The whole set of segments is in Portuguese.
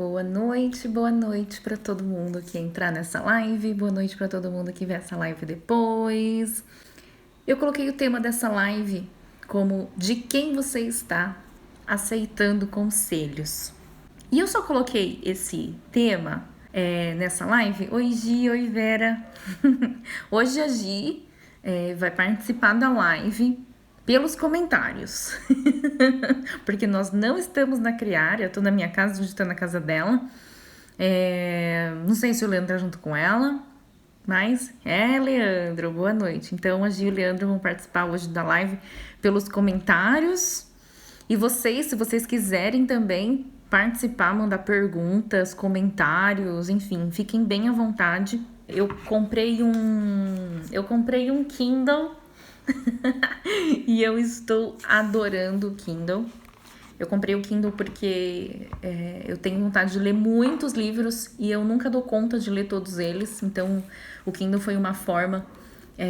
Boa noite para todo mundo que entrar nessa live, boa noite para todo mundo que vê essa live depois. Eu coloquei o tema dessa live como de quem você está aceitando conselhos. E eu só coloquei esse tema nessa live. Oi Gi, oi Vera. Hoje a Gi vai participar da live pelos comentários. Porque nós não estamos na Criária, eu tô na minha casa, hoje tô na casa dela. Não sei se o Leandro tá junto com ela, mas Leandro, boa noite. Então a Gi e o Leandro vão participar hoje da live pelos comentários. E vocês, se vocês quiserem também participar, mandar perguntas, comentários, enfim, fiquem bem à vontade. Eu comprei um Kindle e eu estou adorando o Kindle. Eu comprei o Kindle porque eu tenho vontade de ler muitos livros e eu nunca dou conta de ler todos eles. Então, o Kindle foi uma forma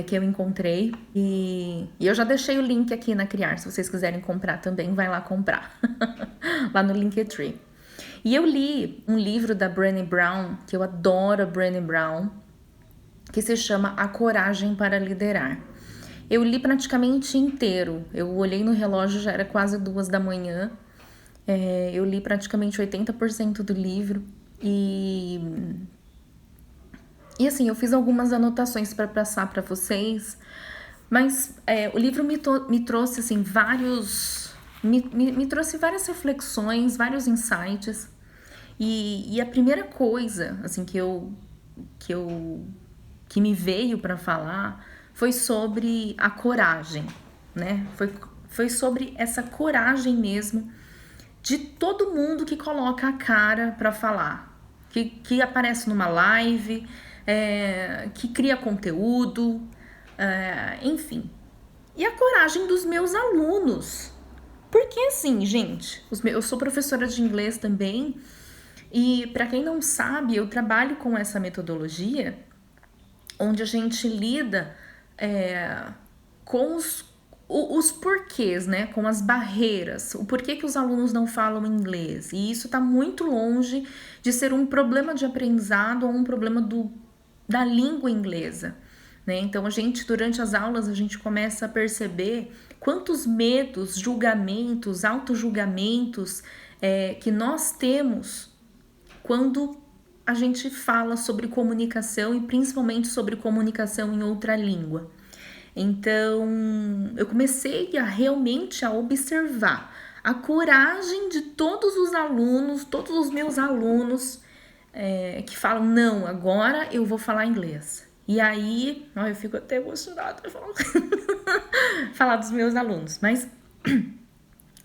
que eu encontrei. E eu já deixei o link aqui na Criar. Se vocês quiserem comprar também, vai lá comprar. Lá no Linktree. E eu li um livro da Brené Brown, que eu adoro a Brené Brown, que se chama A Coragem para Liderar. Eu li praticamente inteiro. Eu olhei no relógio, já era quase 2 da manhã. Eu li praticamente 80% do livro. E assim, eu fiz algumas anotações para passar para vocês. Mas o livro me trouxe assim, me trouxe várias reflexões, vários insights. E a primeira coisa assim que me veio para falar foi sobre a coragem, né? Foi sobre essa coragem mesmo de todo mundo que coloca a cara para falar, que aparece numa live, que cria conteúdo, enfim. E a coragem dos meus alunos. Porque assim, gente, eu sou professora de inglês também, e para quem não sabe, eu trabalho com essa metodologia onde a gente lida com os porquês, né? Com as barreiras, o porquê que os alunos não falam inglês. E isso está muito longe de ser um problema de aprendizado ou um problema da língua inglesa. Né? Então, durante as aulas, a gente começa a perceber quantos medos, julgamentos, auto-julgamentos que nós temos quando a gente fala sobre comunicação e principalmente sobre comunicação em outra língua. Então, eu comecei realmente a observar a coragem de todos os alunos, todos os meus alunos que falam, não, agora eu vou falar inglês. E aí, eu fico até emocionada de falar dos meus alunos, mas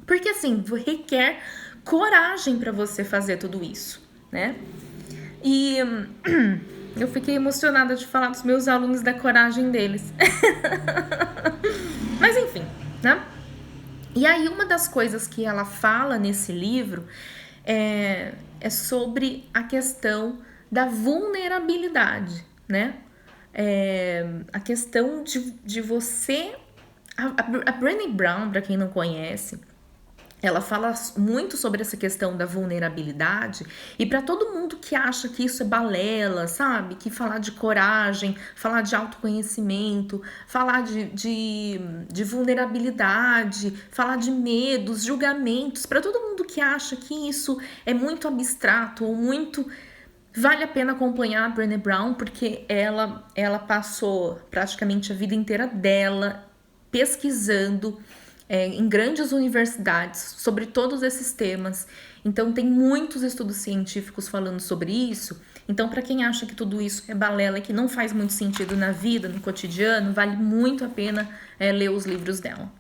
porque assim, requer coragem para você fazer tudo isso, né? E eu fiquei emocionada de falar dos meus alunos, da coragem deles. Mas enfim, né? E aí uma das coisas que ela fala nesse livro é sobre a questão da vulnerabilidade, né? A questão de você... A Brené Brown, para quem não conhece, ela fala muito sobre essa questão da vulnerabilidade, e para todo mundo que acha que isso é balela, sabe? Que falar de coragem, falar de autoconhecimento, falar de vulnerabilidade, falar de medos, julgamentos, para todo mundo que acha que isso é muito abstrato ou muito... Vale a pena acompanhar a Brené Brown, porque ela passou praticamente a vida inteira dela pesquisando em grandes universidades sobre todos esses temas. Então tem muitos estudos científicos falando sobre isso. Então, para quem acha que tudo isso é balela e que não faz muito sentido na vida, no cotidiano, vale muito a pena ler os livros dela.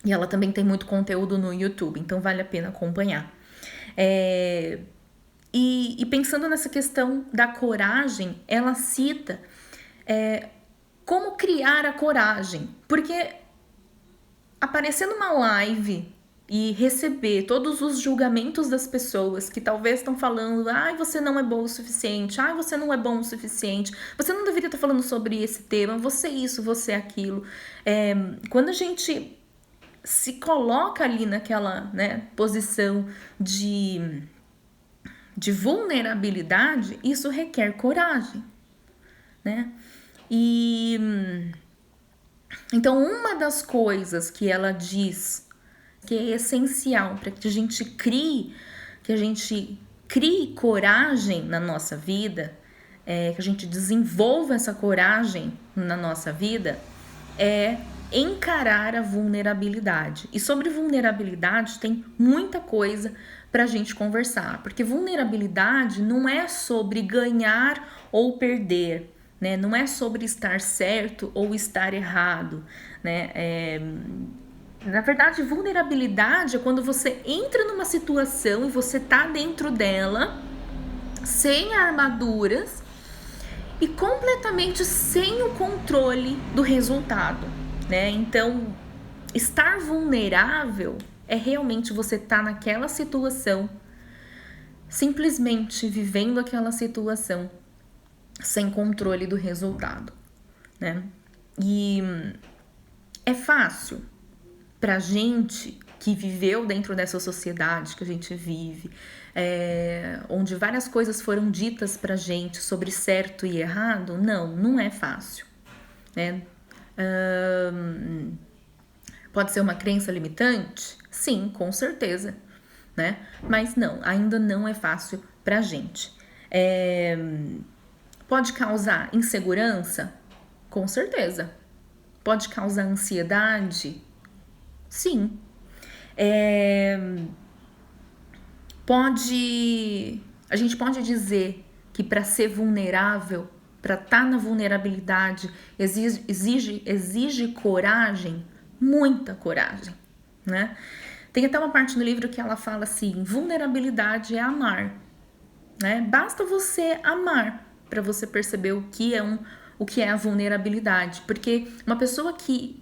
E ela também tem muito conteúdo no YouTube, então vale a pena acompanhar. E pensando nessa questão da coragem, ela cita como criar a coragem. Porque aparecer numa live e receber todos os julgamentos das pessoas que talvez estão falando, ai, você não é bom o suficiente, ai, você não é bom o suficiente, você não deveria estar falando sobre esse tema, você isso, você aquilo. Quando a gente se coloca ali naquela, né, posição de de vulnerabilidade, isso requer coragem, né? E então uma das coisas que ela diz que é essencial para que a gente crie coragem na nossa vida, que a gente desenvolva essa coragem na nossa vida, é encarar a vulnerabilidade. E sobre vulnerabilidade tem muita coisa para a gente conversar, porque vulnerabilidade não é sobre ganhar ou perder, né? Não é sobre estar certo ou estar errado, né? Na verdade, vulnerabilidade é quando você entra numa situação e você tá dentro dela, sem armaduras e completamente sem o controle do resultado, né? Então, estar vulnerável é realmente você estar naquela situação, simplesmente vivendo aquela situação sem controle do resultado, né? E é fácil pra gente que viveu dentro dessa sociedade que a gente vive, onde várias coisas foram ditas pra gente sobre certo e errado. Não é fácil, né? Pode ser uma crença limitante? Sim, com certeza, né? Mas não, ainda não é fácil pra gente. Pode causar insegurança? Com certeza. Pode causar ansiedade? Sim. A gente pode dizer que para ser vulnerável, para estar na vulnerabilidade, exige coragem, muita coragem, né? Tem até uma parte no livro que ela fala assim: vulnerabilidade é amar, né? Basta você amar para você perceber o que é a vulnerabilidade, porque uma pessoa que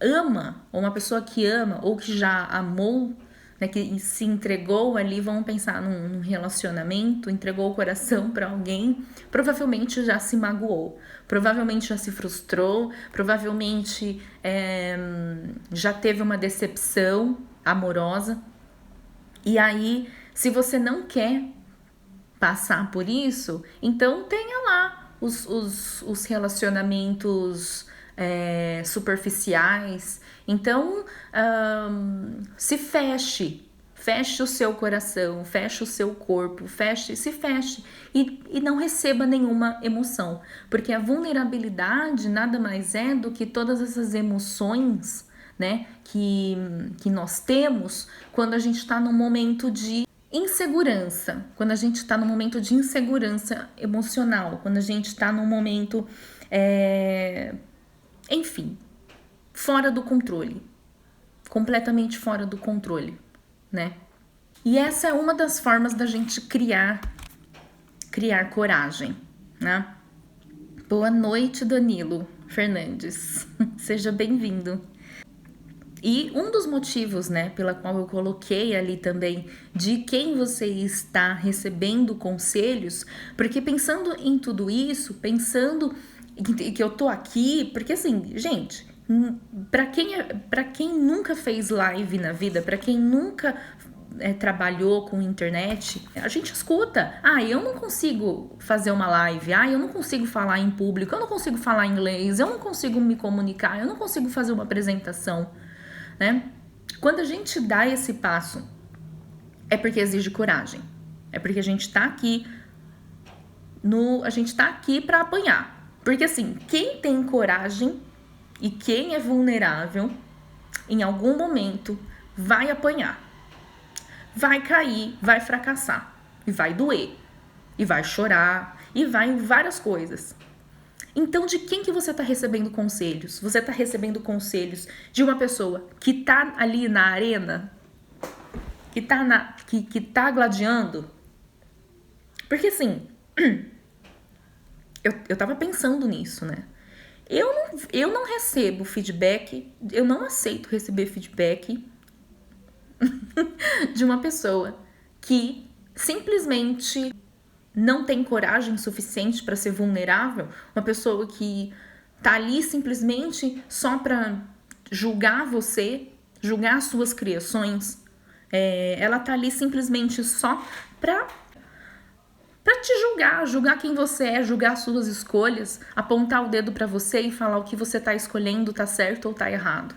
ama, ou uma pessoa que ama, ou que já amou, né, que se entregou ali, vamos pensar num relacionamento, entregou o coração para alguém, provavelmente já se magoou, provavelmente já se frustrou, provavelmente já teve uma decepção amorosa. E aí, se você não quer passar por isso, então tenha lá os relacionamentos superficiais. Então, se feche o seu coração, feche o seu corpo, se feche e não receba nenhuma emoção, porque a vulnerabilidade nada mais é do que todas essas emoções, né, que nós temos quando a gente está num momento de insegurança, quando a gente está num momento de insegurança emocional, quando a gente está num momento, enfim, fora do controle, completamente fora do controle, né? E essa é uma das formas da gente criar coragem, né? Boa noite, Danilo Fernandes. Seja bem-vindo. E um dos motivos, né, pela qual eu coloquei ali também de quem você está recebendo conselhos, porque pensando em tudo isso, pensando que eu tô aqui, porque assim, gente, para quem nunca fez live na vida, para quem nunca trabalhou com internet, a gente escuta: eu não consigo fazer uma live, eu não consigo falar em público, eu não consigo falar inglês, eu não consigo me comunicar, eu não consigo fazer uma apresentação, né? Quando a gente dá esse passo, é porque exige coragem, é porque a gente tá aqui para apanhar, porque assim, quem tem coragem e quem é vulnerável, em algum momento vai apanhar, vai cair, vai fracassar, e vai doer, e vai chorar, e vai várias coisas. Então, de quem que você está recebendo conselhos? Você está recebendo conselhos de uma pessoa que tá ali na arena, que tá gladiando? Porque assim, eu tava pensando nisso, né? Eu não recebo feedback, eu não aceito receber feedback de uma pessoa que simplesmente não tem coragem suficiente para ser vulnerável, uma pessoa que tá ali simplesmente só para julgar você, julgar as suas criações, Ela tá ali simplesmente só pra te julgar quem você é, julgar suas escolhas, apontar o dedo pra você e falar o que você tá escolhendo tá certo ou tá errado.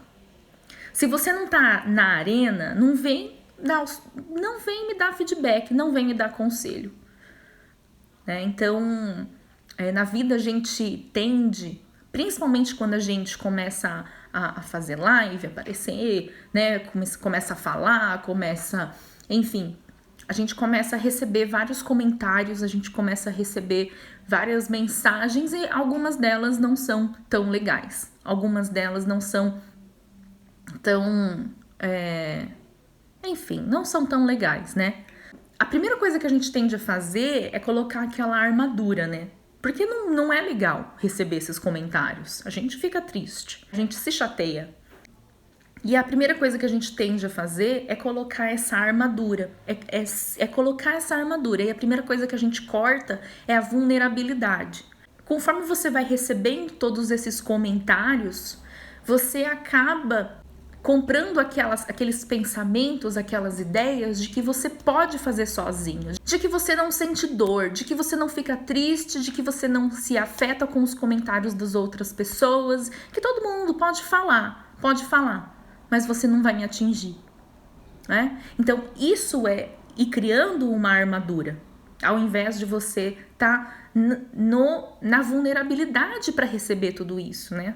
Se você não tá na arena, não vem me dar feedback, não vem me dar conselho. Então, na vida a gente tende, principalmente quando a gente começa a fazer live, aparecer, né? Começa a falar, enfim, a gente começa a receber vários comentários, a gente começa a receber várias mensagens e algumas delas não são tão legais. Algumas delas não são tão, enfim, não são tão legais, né? A primeira coisa que a gente tende a fazer é colocar aquela armadura, né? Porque não é legal receber esses comentários. A gente fica triste, a gente se chateia. E a primeira coisa que a gente tende a fazer é colocar essa armadura. É colocar essa armadura. E a primeira coisa que a gente corta é a vulnerabilidade. Conforme você vai recebendo todos esses comentários, você acaba comprando aqueles pensamentos, aquelas ideias de que você pode fazer sozinho, de que você não sente dor, de que você não fica triste, de que você não se afeta com os comentários das outras pessoas, que todo mundo pode falar, mas você não vai me atingir, né? Então isso é ir criando uma armadura, ao invés de você estar na vulnerabilidade para receber tudo isso, né?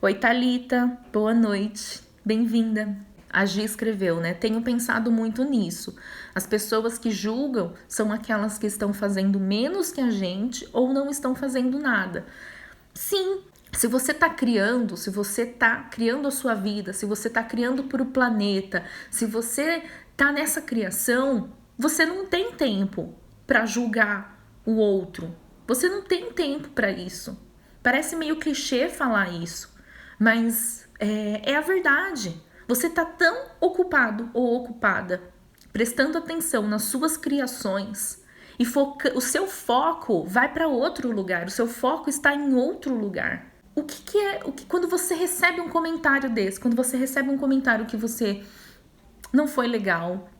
Oi, Thalita, boa noite, bem-vinda. A Gi escreveu, né? Tenho pensado muito nisso. As pessoas que julgam são aquelas que estão fazendo menos que a gente ou não estão fazendo nada. Sim, se você tá criando a sua vida, se você tá criando para o planeta, se você tá nessa criação, você não tem tempo para julgar o outro. Você não tem tempo para isso. Parece meio clichê falar isso. Mas é a verdade. Você tá tão ocupado ou ocupada, prestando atenção nas suas criações e o seu foco vai para outro lugar, o seu foco está em outro lugar. Quando você recebe um comentário desse, quando você recebe um comentário que você não foi legal,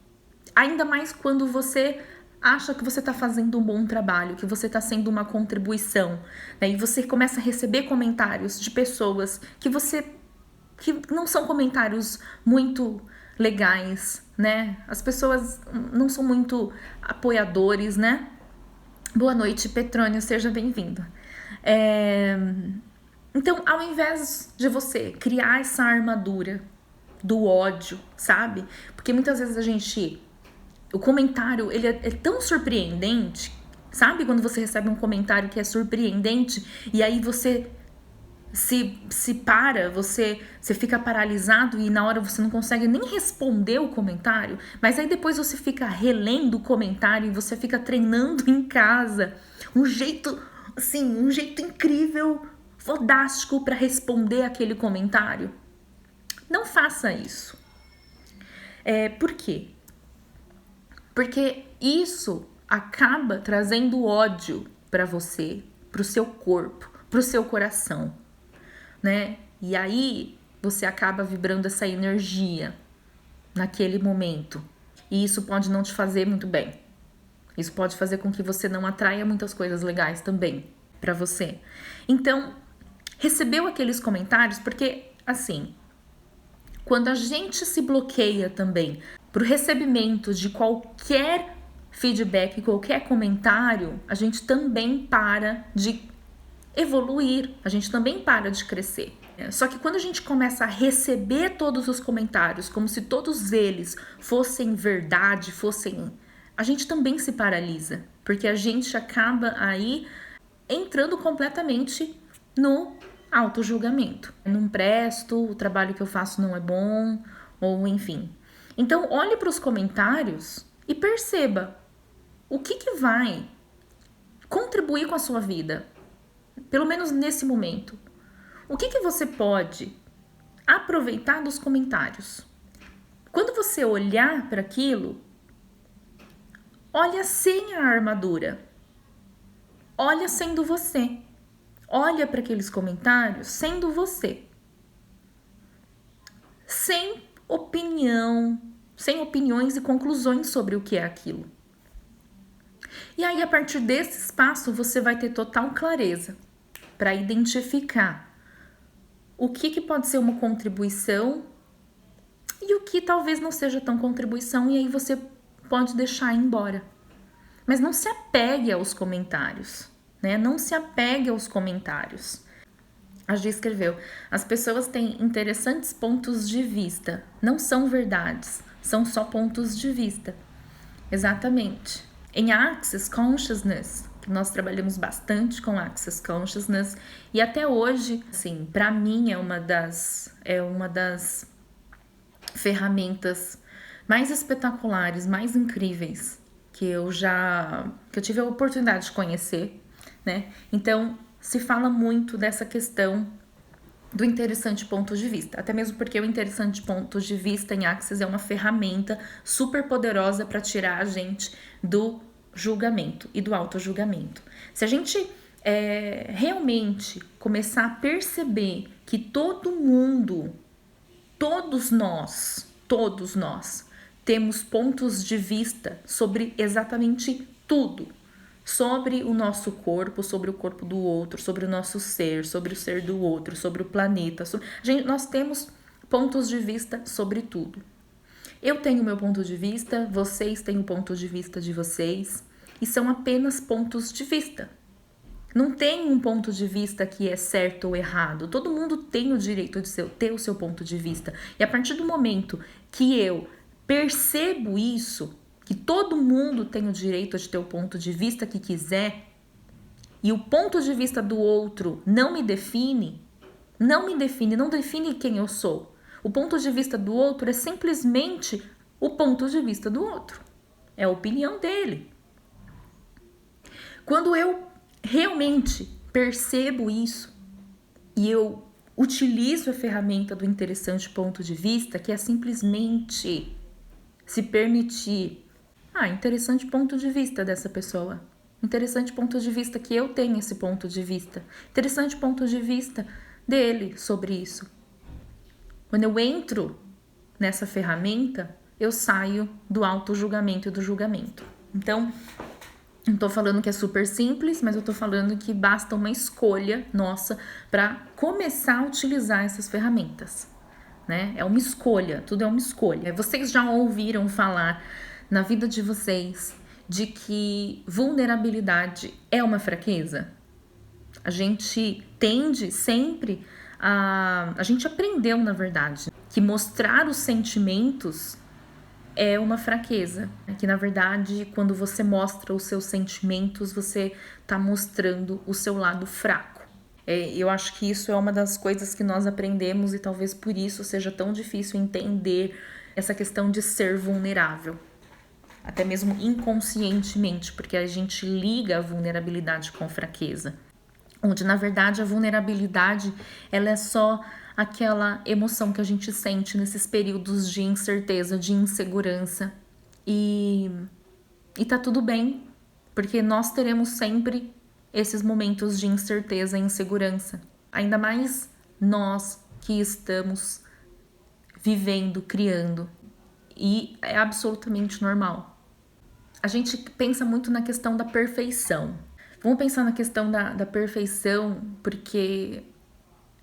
ainda mais quando você acha que você está fazendo um bom trabalho, que você está sendo uma contribuição, né? E você começa a receber comentários de pessoas que não são comentários muito legais, né? As pessoas não são muito apoiadores, né? Boa noite, Petrônio, seja bem-vindo. Então, ao invés de você criar essa armadura do ódio, sabe? Porque muitas vezes o comentário, ele é tão surpreendente, sabe? Quando você recebe um comentário que é surpreendente e aí você você fica paralisado e na hora você não consegue nem responder o comentário, mas aí depois você fica relendo o comentário e você fica treinando em casa um jeito incrível, fodástico para responder aquele comentário. Não faça isso. Por quê? Porque isso acaba trazendo ódio para você, para o seu corpo, para o seu coração, né? E aí você acaba vibrando essa energia naquele momento. E isso pode não te fazer muito bem. Isso pode fazer com que você não atraia muitas coisas legais também para você. Então, recebeu aqueles comentários, porque assim, quando a gente se bloqueia também para o recebimento de qualquer feedback, qualquer comentário, a gente também para de evoluir, a gente também para de crescer. Só que quando a gente começa a receber todos os comentários como se todos eles fossem verdade, a gente também se paralisa, porque a gente acaba aí entrando completamente no auto-julgamento. Não presto, o trabalho que eu faço não é bom, ou enfim. Então, olhe para os comentários e perceba o que vai contribuir com a sua vida, pelo menos nesse momento. O que você pode aproveitar dos comentários? Quando você olhar para aquilo, olha sem a armadura. Olha sendo você. Olha para aqueles comentários sendo você. Sem opinião, sem opiniões e conclusões sobre o que é aquilo. E aí, a partir desse espaço, você vai ter total clareza para identificar o que pode ser uma contribuição e o que talvez não seja tão contribuição, e aí você pode deixar ir embora. Mas não se apegue aos comentários, né? Não se apegue aos comentários. A Gia escreveu: as pessoas têm interessantes pontos de vista, não são verdades, são só pontos de vista. Exatamente. Em Access Consciousness, que nós trabalhamos bastante com Access Consciousness, e até hoje, assim, para mim é uma das ferramentas mais espetaculares, mais incríveis que eu tive a oportunidade de conhecer, né? Então, se fala muito dessa questão do interessante ponto de vista, até mesmo porque o interessante ponto de vista em Access é uma ferramenta super poderosa para tirar a gente do julgamento e do auto-julgamento. Se a gente realmente começar a perceber que todo mundo, todos nós, temos pontos de vista sobre exatamente tudo, sobre o nosso corpo, sobre o corpo do outro, sobre o nosso ser, sobre o ser do outro, sobre o planeta. Nós temos pontos de vista sobre tudo. Eu tenho meu ponto de vista, vocês têm o ponto de vista de vocês, e são apenas pontos de vista. Não tem um ponto de vista que é certo ou errado. Todo mundo tem o direito de ter o seu ponto de vista. E a partir do momento que eu percebo isso, que todo mundo tem o direito de ter o ponto de vista que quiser, e o ponto de vista do outro não define quem eu sou. O ponto de vista do outro é simplesmente o ponto de vista do outro. É a opinião dele. Quando eu realmente percebo isso e eu utilizo a ferramenta do interessante ponto de vista, que é simplesmente se permitir, interessante ponto de vista dessa pessoa, interessante ponto de vista que eu tenho esse ponto de vista, interessante ponto de vista dele sobre isso. Quando eu entro nessa ferramenta, eu saio do auto-julgamento e do julgamento. Então, não tô falando que é super simples, mas eu tô falando que basta uma escolha nossa para começar a utilizar essas ferramentas, né? É uma escolha, tudo é uma escolha. Vocês já ouviram falar na vida de vocês de que vulnerabilidade é uma fraqueza? A gente tende sempre a gente aprendeu, na verdade, que mostrar os sentimentos é uma fraqueza, que na verdade quando você mostra os seus sentimentos, você tá mostrando o seu lado fraco. Eu acho que isso é uma das coisas que nós aprendemos e talvez por isso seja tão difícil entender essa questão de ser vulnerável, até mesmo inconscientemente, porque a gente liga a vulnerabilidade com fraqueza, onde na verdade a vulnerabilidade ela é só aquela emoção que a gente sente nesses períodos de incerteza, de insegurança, e tá tudo bem, porque nós teremos sempre esses momentos de incerteza e insegurança, ainda mais nós que estamos vivendo, criando, e é absolutamente normal. A gente pensa muito na questão da perfeição. Vamos pensar na questão da perfeição, porque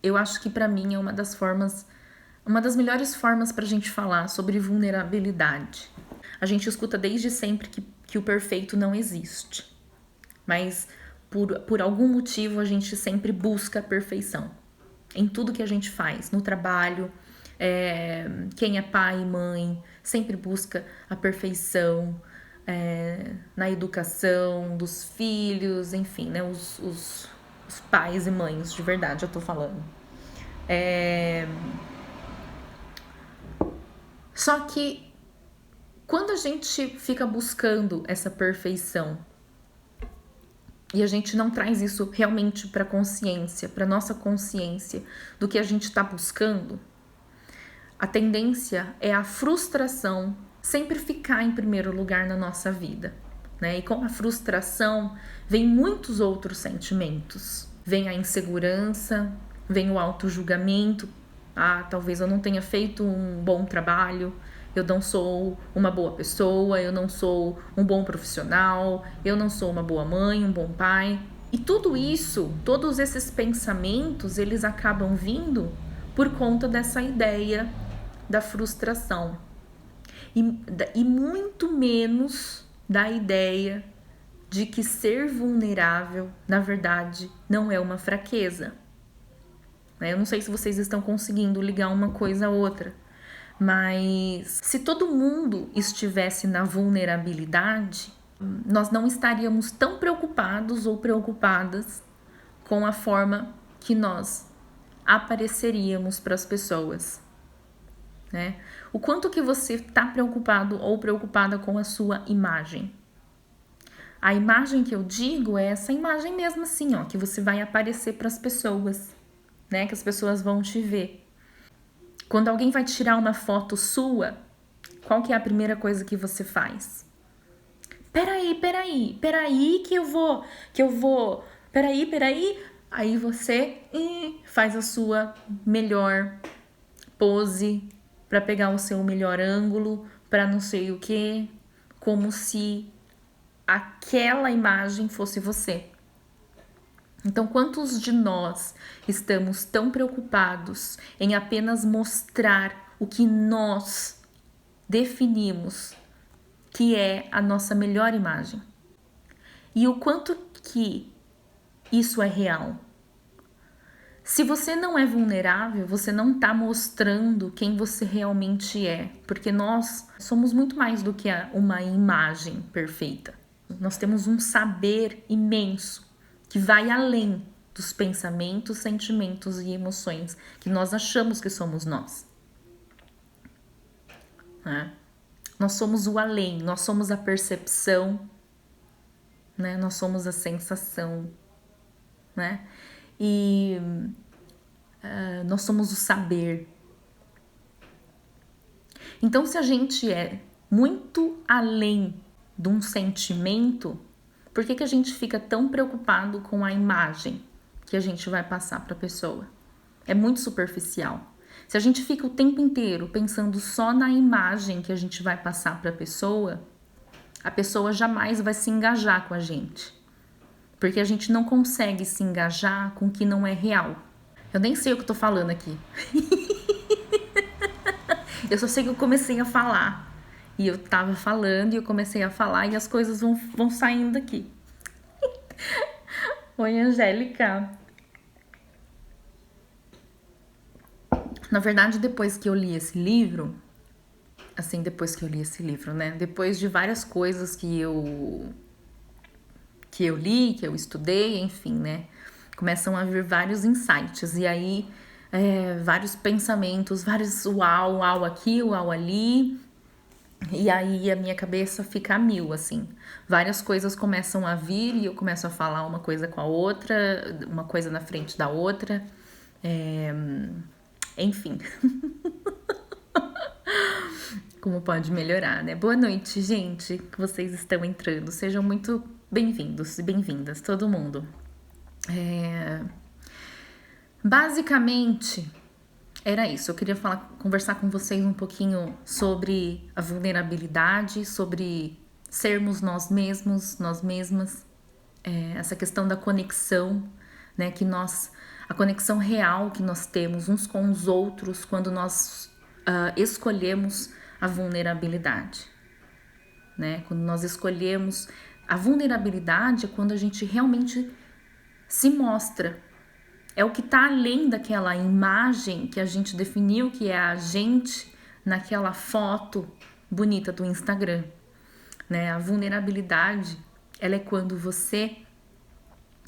eu acho que para mim é uma das melhores formas para a gente falar sobre vulnerabilidade. A gente escuta desde sempre que o perfeito não existe, mas por algum motivo a gente sempre busca a perfeição em tudo que a gente faz, no trabalho, quem é pai e mãe sempre busca a perfeição, na educação dos filhos, enfim, né, os pais e mães, de verdade, eu tô falando. Só que quando a gente fica buscando essa perfeição e a gente não traz isso realmente para consciência, para nossa consciência do que a gente está buscando, a tendência é a frustração sempre ficar em primeiro lugar na nossa vida, né? E com a frustração vem muitos outros sentimentos. Vem a insegurança, vem o auto-julgamento. Talvez eu não tenha feito um bom trabalho, eu não sou uma boa pessoa, eu não sou um bom profissional, eu não sou uma boa mãe, um bom pai. E tudo isso, todos esses pensamentos, eles acabam vindo por conta dessa ideia da frustração. E muito menos da ideia de que ser vulnerável, na verdade, não é uma fraqueza. Eu não sei se vocês estão conseguindo ligar uma coisa a outra, mas se todo mundo estivesse na vulnerabilidade, nós não estaríamos tão preocupados ou preocupadas com a forma que nós apareceríamos para as pessoas, né? O quanto que você está preocupado ou preocupada com a sua imagem. A imagem que eu digo é essa imagem mesmo assim, ó, que você vai aparecer para as pessoas, né? Que as pessoas vão te ver. Quando alguém vai tirar uma foto sua, qual que é a primeira coisa que você faz? Peraí que eu vou, peraí. Aí você faz a sua melhor pose para pegar o seu melhor ângulo, para não sei o que, como se aquela imagem fosse você. Então, quantos de nós estamos tão preocupados em apenas mostrar o que nós definimos que é a nossa melhor imagem? E o quanto que isso é real? Se você não é vulnerável, você não está mostrando quem você realmente é, porque nós somos muito mais do que uma imagem perfeita. Nós temos um saber imenso que vai além dos pensamentos, sentimentos e emoções que nós achamos que somos nós. Né? Nós somos o além, nós somos a percepção, né? Nós somos a sensação, né? E nós somos o saber. Então, se a gente é muito além de um sentimento, por que a gente fica tão preocupado com a imagem que a gente vai passar para a pessoa? É muito superficial. Se a gente fica o tempo inteiro pensando só na imagem que a gente vai passar para a pessoa jamais vai se engajar com a gente. Porque a gente não consegue se engajar com o que não é real. Eu nem sei o que eu tô falando aqui. Eu só sei que eu comecei a falar. E eu tava falando e eu comecei a falar e as coisas vão saindo daqui. Oi, Angélica. Na verdade, depois que eu li esse livro, né? Depois de várias coisas que eu li, que eu estudei, enfim, né? Começam a vir vários insights. E aí, vários pensamentos, vários uau aqui, uau ali. E aí a minha cabeça fica a mil, assim. Várias coisas começam a vir e eu começo a falar uma coisa com a outra, uma coisa na frente da outra. Enfim. Como pode melhorar, né? Boa noite, gente, que vocês estão entrando. Sejam muito bem-vindos e bem-vindas, todo mundo. Basicamente, era isso. Eu queria conversar com vocês um pouquinho sobre a vulnerabilidade, sobre sermos nós mesmos, nós mesmas. Essa questão da conexão, né? A conexão real que nós temos uns com os outros quando nós escolhemos a vulnerabilidade, né? Quando nós escolhemos a vulnerabilidade é quando a gente realmente se mostra. É o que está além daquela imagem que a gente definiu que é a gente naquela foto bonita do Instagram, né? A vulnerabilidade, ela é quando você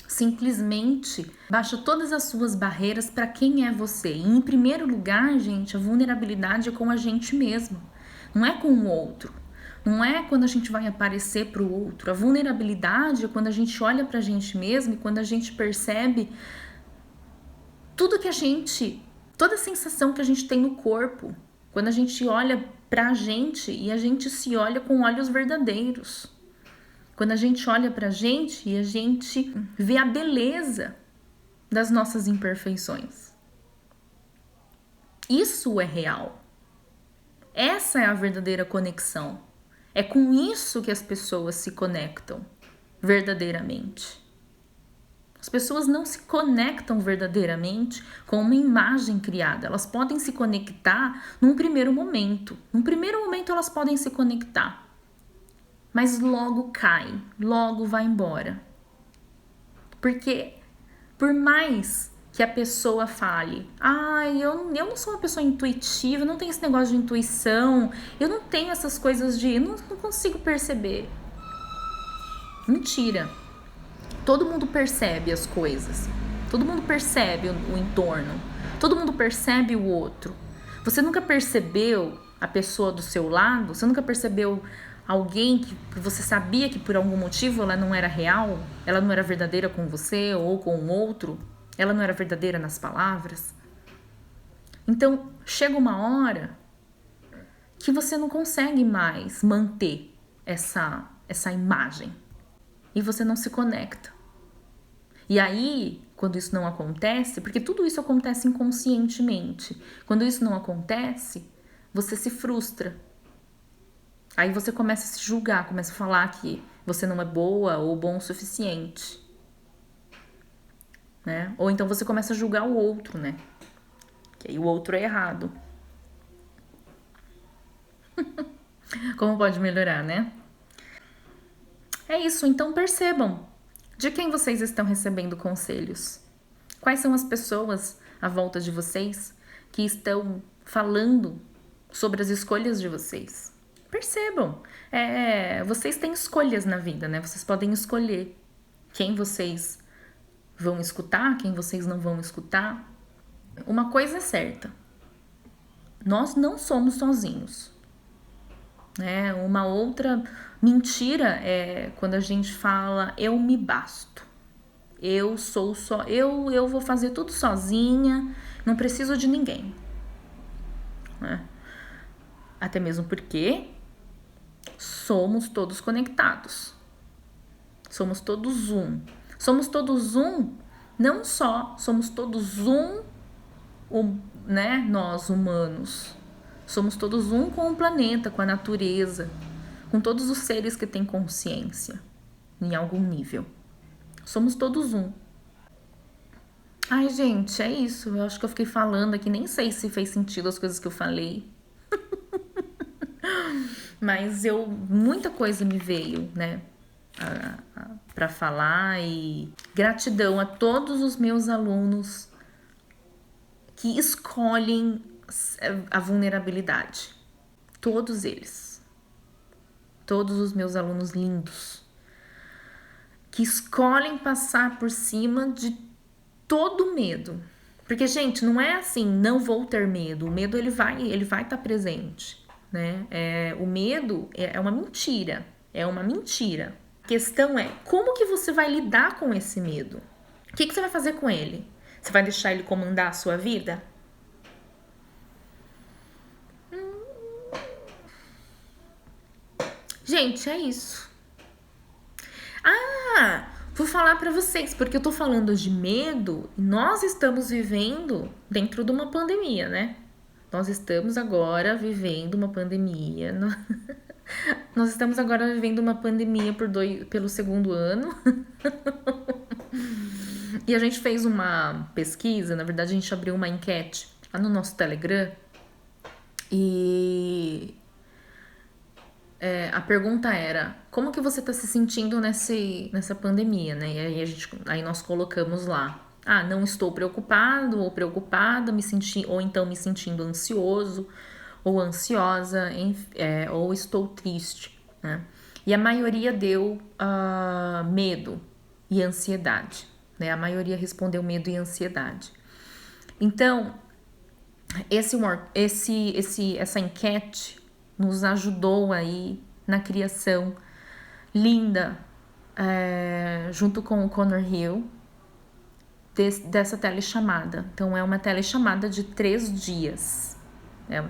simplesmente baixa todas as suas barreiras para quem é você. E, em primeiro lugar, gente, a vulnerabilidade é com a gente mesmo, não é com o outro. Não é quando a gente vai aparecer para o outro. A vulnerabilidade é quando a gente olha para a gente mesmo e quando a gente percebe toda a sensação que a gente tem no corpo. Quando a gente olha pra gente e a gente se olha com olhos verdadeiros. Quando a gente olha pra gente e a gente vê a beleza das nossas imperfeições. Isso é real. Essa é a verdadeira conexão. É com isso que as pessoas se conectam verdadeiramente. As pessoas não se conectam verdadeiramente com uma imagem criada. Elas podem se conectar num primeiro momento. Num primeiro momento elas podem se conectar. Mas logo cai, logo vai embora. Porque por mais que a pessoa fale, eu não sou uma pessoa intuitiva, eu não tenho esse negócio de intuição, eu não tenho essas coisas de, não consigo perceber. Mentira. Todo mundo percebe as coisas. Todo mundo percebe o entorno. Todo mundo percebe o outro. Você nunca percebeu a pessoa do seu lado? Você nunca percebeu alguém que você sabia que por algum motivo ela não era real? Ela não era verdadeira com você ou com o outro? Ela não era verdadeira nas palavras? Então, chega uma hora que você não consegue mais manter essa imagem. E você não se conecta. E aí, quando isso não acontece, porque tudo isso acontece inconscientemente, quando isso não acontece, você se frustra. Aí você começa a se julgar, começa a falar que você não é boa ou bom o suficiente. Né? Ou então você começa a julgar o outro, né? Que aí o outro é errado. Como pode melhorar, né? É isso, então percebam de quem vocês estão recebendo conselhos. Quais são as pessoas à volta de vocês que estão falando sobre as escolhas de vocês? Percebam, vocês têm escolhas na vida, né? Vocês podem escolher quem vocês vão escutar, quem vocês não vão escutar. Uma coisa é certa, nós não somos sozinhos. Né? Uma outra mentira é quando a gente fala eu me basto. Eu sou só, eu vou fazer tudo sozinha, não preciso de ninguém. Né? Até mesmo porque somos todos conectados. Somos todos um. Somos todos um, não só somos todos um, né, nós humanos. Somos todos um com o planeta, com a natureza, com todos os seres que têm consciência, em algum nível. Somos todos um. Ai, gente, é isso. Eu acho que eu fiquei falando aqui, nem sei se fez sentido as coisas que eu falei. Mas muita coisa me veio, né, para falar, e gratidão a todos os meus alunos que escolhem a vulnerabilidade. Todos eles. Todos os meus alunos lindos. Que escolhem passar por cima de todo medo. Porque, gente, não é assim, não vou ter medo. O medo, ele vai estar presente, né? O medo é uma mentira. É uma mentira. A questão é, como que você vai lidar com esse medo? O que você vai fazer com ele? Você vai deixar ele comandar a sua vida? Gente, é isso. Vou falar pra vocês, porque eu tô falando de medo. Nós estamos vivendo dentro de uma pandemia, né? Nós estamos agora vivendo uma pandemia. Nós estamos agora vivendo uma pandemia pelo segundo ano. E a gente fez uma pesquisa, na verdade a gente abriu uma enquete lá no nosso Telegram. E a pergunta era, como que você tá se sentindo nessa pandemia, né? E aí nós colocamos lá, não estou preocupado ou preocupada, ou então me sentindo ansioso ou ansiosa, ou estou triste, né? E a maioria deu medo e ansiedade, né? A maioria respondeu medo e ansiedade. Então, essa enquete nos ajudou aí na criação linda, junto com o Connor Hill, dessa telechamada. Então, é uma telechamada de 3 dias.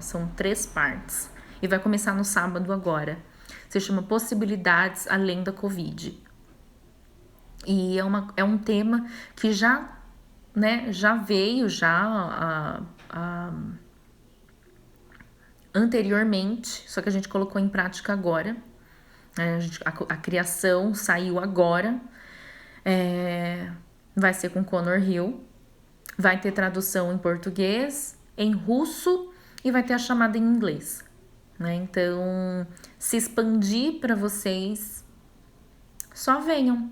São 3 partes. E vai começar no sábado agora. Se chama Possibilidades Além da Covid. E é um tema que já veio, anteriormente, só que a gente colocou em prática agora. A criação saiu agora. Vai ser com Conor Hill. Vai ter tradução em português, em russo e vai ter a chamada em inglês. Né? Então, se expandir para vocês, só venham.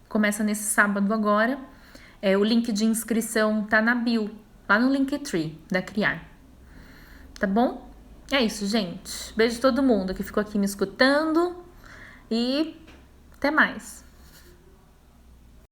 Começa nesse sábado agora. O link de inscrição tá na bio, lá no Linktree da Criar. Tá bom? É isso, gente. Beijo a todo mundo que ficou aqui me escutando e até mais.